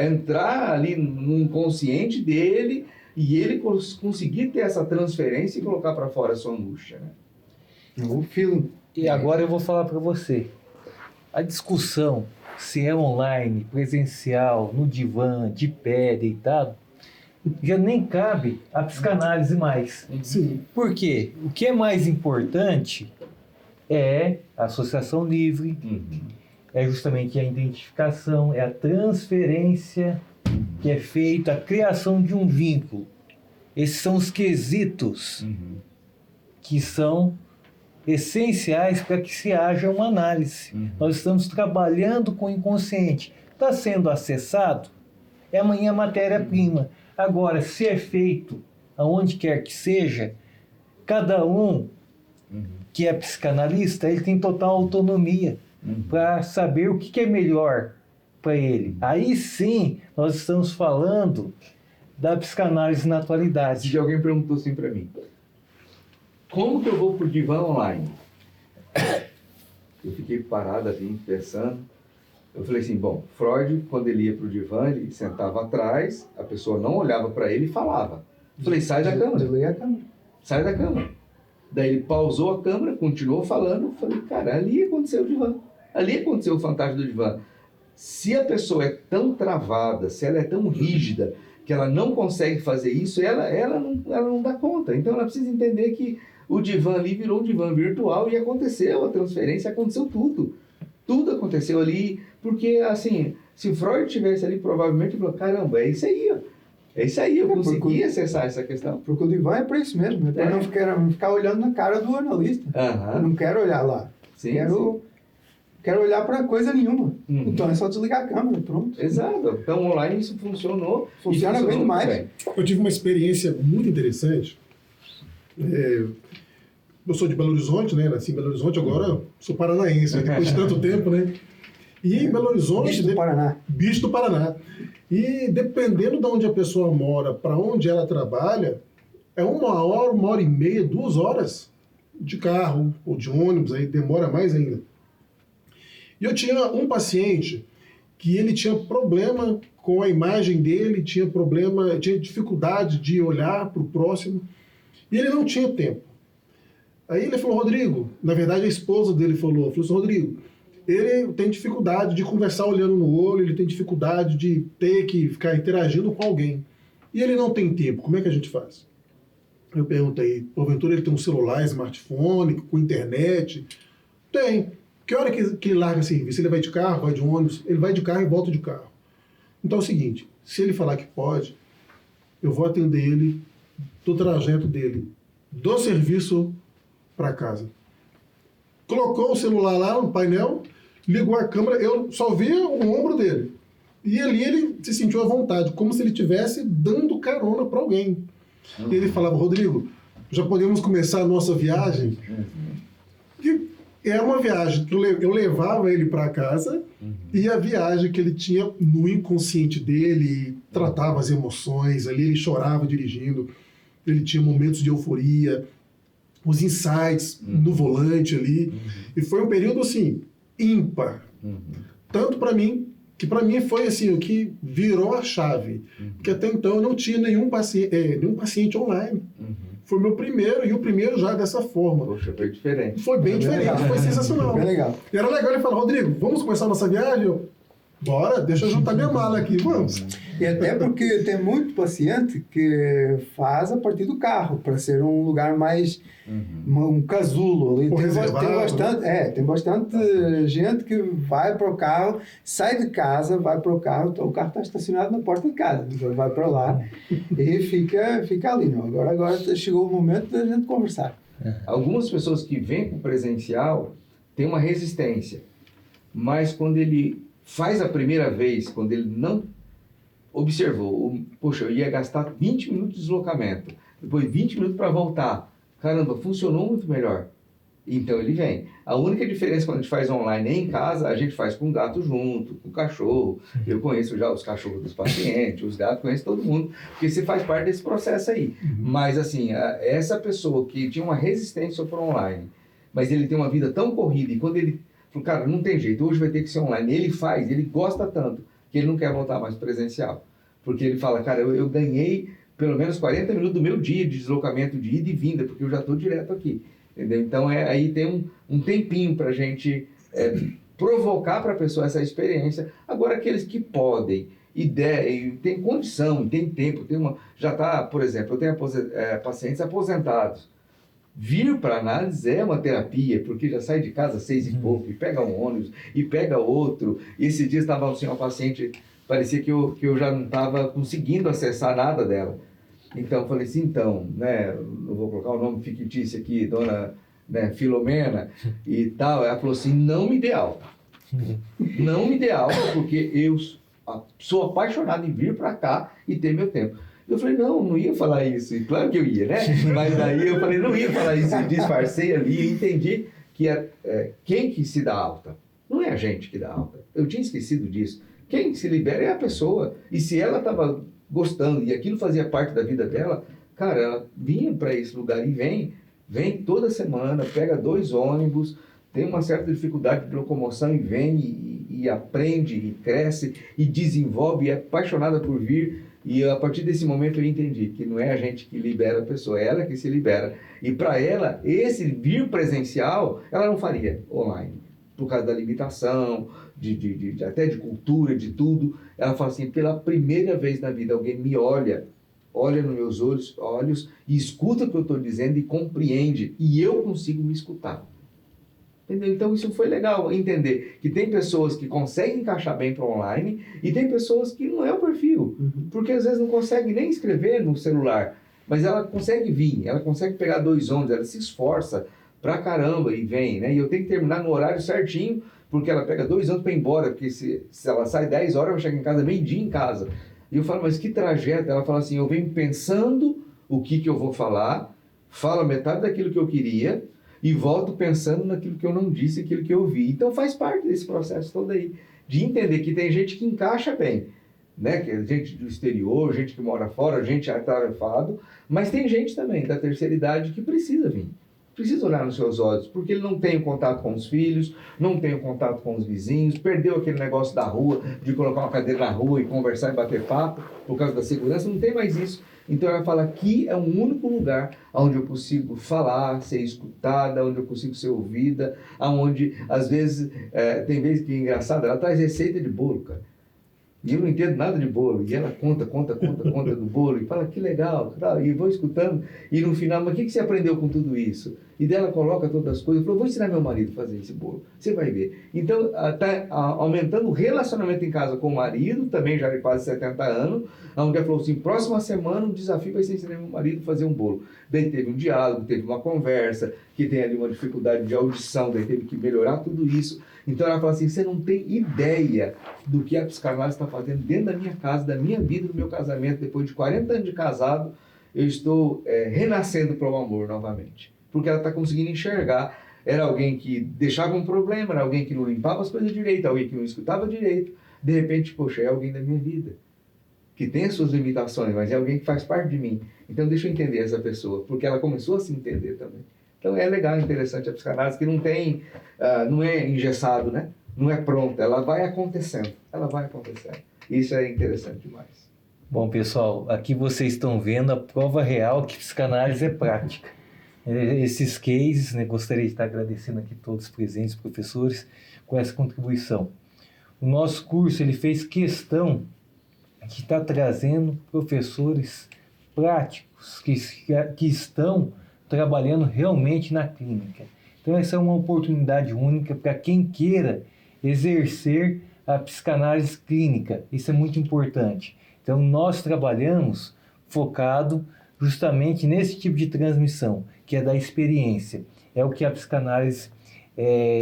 S3: entrar ali no inconsciente dele e ele conseguir ter essa transferência e colocar para fora a sua angústia, né?
S2: O feeling.
S1: E agora eu vou falar para você. A discussão, se é online, presencial, no divã, de pé, deitado, já nem cabe a psicanálise mais.
S4: Sim.
S1: Por quê? O que é mais importante é a associação livre, é justamente a identificação, é a transferência que é feita, a criação de um vínculo. Esses são os quesitos que são essenciais para que se haja uma análise. Nós estamos trabalhando com o inconsciente. Está sendo acessado, é amanhã matéria-prima. Agora, se é feito aonde quer que seja, cada um que é psicanalista, ele tem total autonomia para saber o que é melhor para ele. Aí sim, nós estamos falando da psicanálise na atualidade.
S3: Se alguém perguntou assim para mim, como que eu vou pro divã online? Eu fiquei parado assim, pensando. Eu falei assim, bom, Freud, quando ele ia pro divã, ele sentava atrás, a pessoa não olhava para ele e falava. Eu falei, sai da câmera. Sai da câmera. Daí ele pausou a câmera, continuou falando. Eu falei, cara, ali aconteceu o divã. Ali aconteceu o fantasma do divã. Se a pessoa é tão travada, se ela é tão rígida, que ela não consegue fazer isso, ela não dá conta. Então ela precisa entender que o divã ali virou um divã virtual e aconteceu a transferência, aconteceu tudo. Tudo aconteceu ali, porque assim, se Freud estivesse ali, provavelmente ele falou, caramba, é isso aí, ó. É isso aí, eu consegui acessar essa questão.
S2: Porque o divã é para isso mesmo, é para não ficar olhando na cara do analista. Eu não quero olhar lá.
S3: Sim,
S2: quero olhar para coisa nenhuma. Então é só desligar a câmera, pronto.
S3: Exato. Então online isso funcionou.
S2: Funciona bem demais.
S4: Eu tive uma experiência muito interessante. Eu sou de Belo Horizonte, né? Nasci em Belo Horizonte, agora sou paranaense, depois de tanto tempo, né? E em Belo Horizonte...
S2: Bicho do Paraná.
S4: Bicho do Paraná. E dependendo de onde a pessoa mora, para onde ela trabalha, é 1 hora, 1h30, 2 horas de carro ou de ônibus, aí demora mais ainda. E eu tinha um paciente que ele tinha problema com a imagem dele, tinha dificuldade de olhar para o próximo, e ele não tinha tempo. Aí ele falou, Rodrigo, na verdade a esposa dele falou assim, Rodrigo, ele tem dificuldade de conversar olhando no olho, ele tem dificuldade de ter que ficar interagindo com alguém. E ele não tem tempo, como é que a gente faz? Eu perguntei, porventura ele tem um celular, smartphone, com internet? Tem. Que hora que ele larga serviço? Ele vai de carro, vai de ônibus? Ele vai de carro e volta de carro. Então é o seguinte, se ele falar que pode, eu vou atender ele do trajeto dele, do serviço para casa. Colocou o celular lá no painel, ligou a câmera, eu só via o ombro dele. E ali ele se sentiu à vontade, como se ele estivesse dando carona para alguém. E ele falava, Rodrigo, já podemos começar a nossa viagem? E era uma viagem que eu levava ele para casa e a viagem que ele tinha no inconsciente dele, tratava as emoções, ali ele chorava dirigindo, ele tinha momentos de euforia, os insights no volante ali. E foi um período, assim, ímpar. Tanto para mim, que para mim foi assim, o que virou a chave. Porque até então eu não tinha nenhum paciente online. Foi meu primeiro, e o primeiro já dessa forma.
S3: Poxa, foi diferente.
S4: Foi bem diferente,
S2: legal.
S4: foi sensacional.
S2: Foi legal.
S4: E era legal ele falar, Rodrigo, vamos começar a nossa viagem? Bora, deixa eu juntar minha mala aqui, vamos.
S2: E até porque tem muito paciente que faz a partir do carro, para ser um lugar mais um casulo ali. Tem bastante gente que vai para o carro, sai de casa, vai para o carro está estacionado na porta de casa, então vai para lá e fica ali. Não? Agora chegou o momento da gente conversar.
S3: Algumas pessoas que vêm com presencial têm uma resistência, mas quando ele faz a primeira vez, quando ele não observou, poxa, eu ia gastar 20 minutos de deslocamento, depois 20 minutos para voltar, caramba, funcionou muito melhor. Então ele vem. A única diferença quando a gente faz online em casa, a gente faz com o gato junto, com o cachorro. Eu conheço já os cachorros dos pacientes, os gatos, conheço todo mundo, porque você faz parte desse processo aí. Mas assim, essa pessoa que tinha uma resistência para online, mas ele tem uma vida tão corrida, e quando ele falou, cara, não tem jeito, hoje vai ter que ser online, ele gosta tanto, que ele não quer voltar mais presencial. Porque ele fala, cara, eu ganhei pelo menos 40 minutos do meu dia de deslocamento, de ida e vinda, porque eu já estou direto aqui. Entendeu? Então, aí tem um tempinho para a gente provocar para a pessoa essa experiência. Agora, aqueles que podem, e tem condição, e tem tempo, já está, por exemplo, eu tenho pacientes aposentados. Vir para análise é uma terapia, porque já sai de casa 6 e pouco, e pega um ônibus, e pega outro. E esse dia estava assim, uma paciente, parecia que eu já não estava conseguindo acessar nada dela. Então, eu falei assim, né, eu vou colocar o nome fictício aqui, dona, né, Filomena e tal. Ela falou assim, não me dê alta. Não me dê alta, porque eu sou apaixonado em vir para cá e ter meu tempo. Eu falei, não ia falar isso. E claro que eu ia, né? Mas daí eu falei, não ia falar isso. Eu disfarcei ali e entendi que quem que se dá alta? Não é a gente que dá alta. Eu tinha esquecido disso. Quem se libera é a pessoa. E se ela estava gostando e aquilo fazia parte da vida dela, cara, ela vinha para esse lugar e vem toda semana, pega 2 ônibus, tem uma certa dificuldade de locomoção e vem e aprende e cresce e desenvolve e é apaixonada por vir. E a partir desse momento eu entendi que não é a gente que libera a pessoa, é ela que se libera. E para ela, esse vir presencial, ela não faria online, por causa da limitação, até de cultura, de tudo. Ela fala assim, pela primeira vez na vida alguém me olha nos meus olhos e escuta o que eu estou dizendo e compreende, e eu consigo me escutar. Entendeu? Então isso foi legal, entender que tem pessoas que conseguem encaixar bem para online e tem pessoas que não é o perfil, porque às vezes não consegue nem escrever no celular, mas ela consegue vir, ela consegue pegar 2 ônibus, ela se esforça pra caramba e vem, né? E eu tenho que terminar no horário certinho, porque ela pega 2 anos para ir embora, porque se ela sai 10 horas, ela chega em casa meio-dia em casa. E eu falo, mas que trajeto? Ela fala assim, eu venho pensando o que eu vou falar, falo metade daquilo que eu queria e volto pensando naquilo que eu não disse, aquilo que eu vi. Então faz parte desse processo todo aí, de entender que tem gente que encaixa bem, né? Que é gente do exterior, gente que mora fora, gente atarefado, mas tem gente também da terceira idade que precisa vir. Precisa olhar nos seus olhos, porque ele não tem o contato com os filhos, não tem o contato com os vizinhos, perdeu aquele negócio da rua, de colocar uma cadeira na rua e conversar e bater papo, por causa da segurança, não tem mais isso. Então ela fala, aqui é o único lugar onde eu consigo falar, ser escutada, onde eu consigo ser ouvida, onde, às vezes, tem vezes que é engraçado, ela traz receita de bolo, cara. E eu não entendo nada de bolo. E ela conta do bolo. E fala, que legal. Tal. E vou escutando. E no final, mas o que você aprendeu com tudo isso? E dela coloca todas as coisas. Falou, vou ensinar meu marido a fazer esse bolo. Você vai ver. Então, está aumentando o relacionamento em casa com o marido, também já de quase 70 anos, onde ela falou assim, próxima semana o desafio vai ser ensinar meu marido a fazer um bolo. Daí teve um diálogo, teve uma conversa, que tem ali uma dificuldade de audição, daí teve que melhorar tudo isso. Então ela fala assim, você não tem ideia do que a psicanálise está fazendo dentro da minha casa, da minha vida, do meu casamento. Depois de 40 anos de casado, eu estou renascendo para o amor novamente. Porque ela está conseguindo enxergar. Era alguém que deixava um problema, era alguém que não limpava as coisas direito, alguém que não escutava direito. De repente, poxa, é alguém da minha vida, que tem as suas limitações, mas é alguém que faz parte de mim. Então deixa eu entender essa pessoa, porque ela começou a se entender também. Então é legal, interessante a psicanálise, que não tem, não é engessado, né? Não é pronto, ela vai acontecendo. Isso é interessante demais.
S1: Bom, pessoal, aqui vocês estão vendo a prova real que psicanálise é prática. Esses cases, né, gostaria de estar agradecendo aqui todos os presentes, professores, com essa contribuição. o nosso curso ele fez questão de estar trazendo professores práticos que estão trabalhando realmente na clínica. Então essa é uma oportunidade única para quem queira exercer a psicanálise clínica. Isso é muito importante. Então nós trabalhamos focado justamente nesse tipo de transmissão, que é da experiência. É o que a psicanálise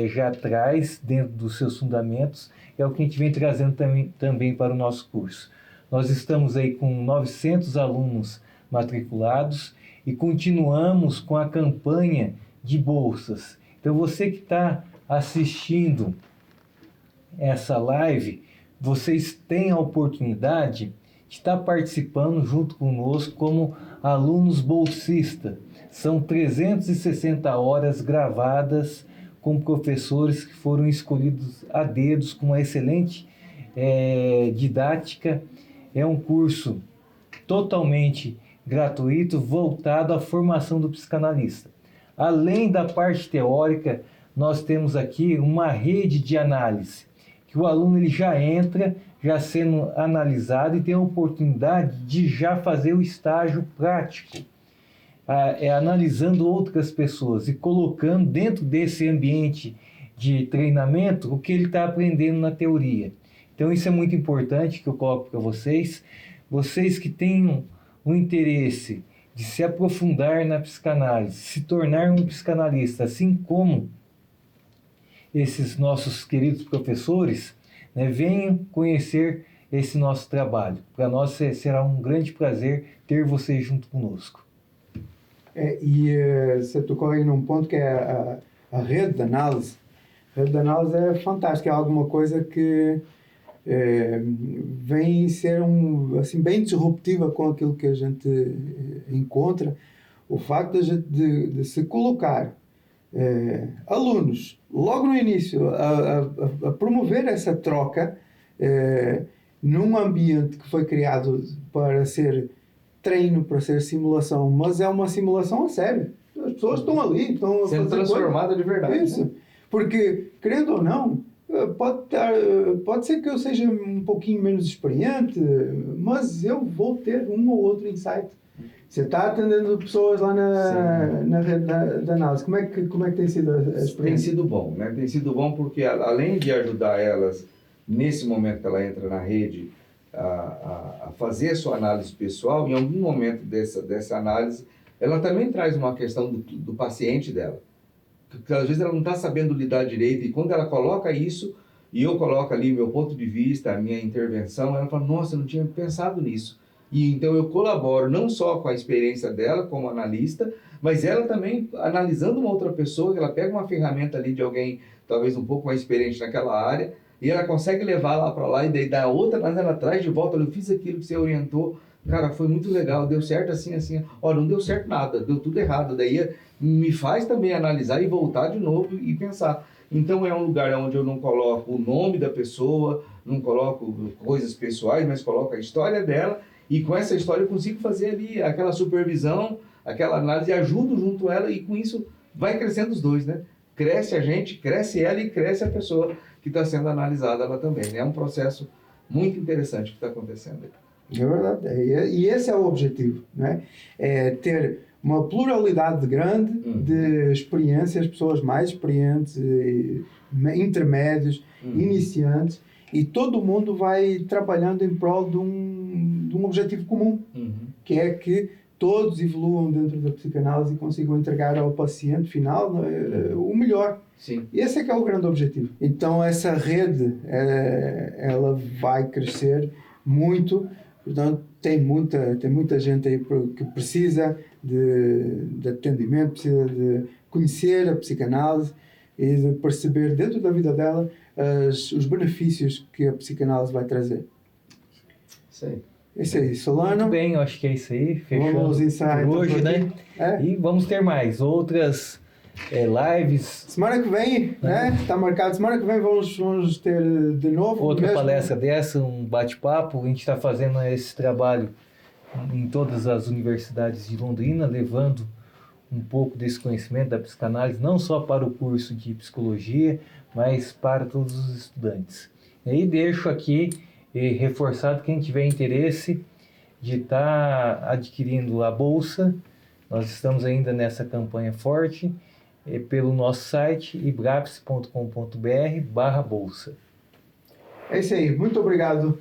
S1: já traz dentro dos seus fundamentos, é o que a gente vem trazendo também para o nosso curso. Nós estamos aí com 900 alunos matriculados e continuamos com a campanha de bolsas. Então você que está assistindo essa live, vocês têm a oportunidade de estar participando junto conosco como alunos bolsistas. São 360 horas gravadas com professores que foram escolhidos a dedos, com uma excelente didática. É um curso totalmente gratuito, voltado à formação do psicanalista. Além da parte teórica, nós temos aqui uma rede de análise, que o aluno ele já entra, já sendo analisado e tem a oportunidade de já fazer o estágio prático, analisando outras pessoas e colocando dentro desse ambiente de treinamento o que ele está aprendendo na teoria. Então isso é muito importante que eu coloco para vocês. Vocês que tenham o interesse de se aprofundar na psicanálise, se tornar um psicanalista, assim como esses nossos queridos professores, né, venham conhecer esse nosso trabalho. Para nós será um grande prazer ter vocês junto conosco.
S2: Você tocou aí num ponto que é a rede de análise. A rede de análise é fantástica, é alguma coisa que vem ser assim, bem disruptiva com aquilo que a gente encontra. O facto de se colocar alunos, logo no início, a promover essa troca num ambiente que foi criado para ser treino, para ser simulação, mas é uma simulação a sério. As pessoas estão ali, estão a
S3: sendo transformadas de verdade.
S2: Isso. Né? Porque, querendo ou não, pode ser que eu seja um pouquinho menos experiente, mas eu vou ter um ou outro insight. Você está atendendo pessoas lá na rede da análise. Como é que tem sido a experiência?
S3: Tem sido bom, né? Tem sido bom porque, além de ajudar elas, nesse momento que ela entra na rede, a fazer a sua análise pessoal, em algum momento dessa análise, ela também traz uma questão do paciente dela. Porque, às vezes ela não está sabendo lidar direito, e quando ela coloca isso, e eu coloco ali meu ponto de vista, a minha intervenção, ela fala, nossa, eu não tinha pensado nisso. E então eu colaboro não só com a experiência dela como analista, mas ela também analisando uma outra pessoa, ela pega uma ferramenta ali de alguém talvez um pouco mais experiente naquela área, e ela consegue levar lá para lá, e daí da outra, mas ela traz de volta, eu fiz aquilo que você orientou, cara, foi muito legal, deu certo assim, assim, ó, não deu certo nada, deu tudo errado, daí me faz também analisar e voltar de novo e pensar. Então é um lugar onde eu não coloco o nome da pessoa, não coloco coisas pessoais, mas coloco a história dela, e com essa história eu consigo fazer ali aquela supervisão, aquela análise, ajudo junto a ela, e com isso vai crescendo os dois, né? Cresce a gente, cresce ela e cresce a pessoa que está sendo analisada ela também, né? É um processo muito interessante que está acontecendo aí.
S2: É verdade, e esse é o objetivo, né? É ter uma pluralidade grande de experiências, pessoas mais experientes, intermédios, iniciantes, e todo mundo vai trabalhando em prol de um objetivo comum, que é que todos evoluam dentro da psicanálise e consigam entregar ao paciente final o melhor.
S3: Sim.
S2: Esse é que é o grande objetivo. Então essa rede, ela vai crescer muito. Portanto, tem muita gente aí que precisa de atendimento, precisa de conhecer a psicanálise e de perceber dentro da vida dela os benefícios que a psicanálise vai trazer.
S3: Isso aí.
S2: Isso aí, Solano.
S1: Muito bem, eu acho que é isso aí. Fechamos por hoje, né? E vamos ter mais outras lives.
S2: Semana que vem, né? Está marcado. Semana que vem vamos ter de novo.
S1: Outra palestra dessa, um bate-papo. A gente está fazendo esse trabalho em todas as universidades de Londrina, levando um pouco desse conhecimento da psicanálise, não só para o curso de psicologia, mas para todos os estudantes. E deixo aqui reforçado quem tiver interesse de estar adquirindo a bolsa. Nós estamos ainda nessa campanha forte pelo nosso site ibraps.com.br/bolsa.
S2: É isso aí. Muito obrigado,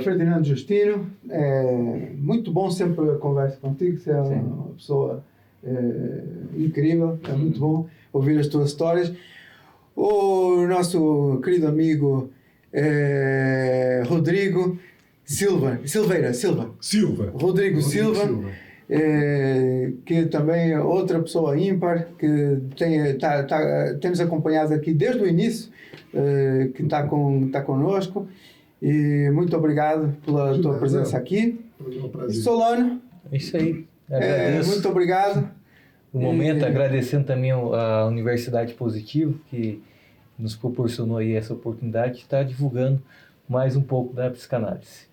S2: Ferdinando Justino. Muito bom sempre a conversa contigo. Você é uma pessoa incrível. É muito bom ouvir as tuas histórias. O nosso querido amigo Rodrigo Silva. Rodrigo Silva. Que também é outra pessoa ímpar, que temos acompanhado aqui desde o início, que está connosco. E muito obrigado pela tua presença aqui. Solano.
S1: É isso aí. Agradeço.
S2: Muito obrigado.
S1: No momento, agradecendo também a Universidade Positivo, que nos proporcionou aí essa oportunidade de estar divulgando mais um pouco da psicanálise.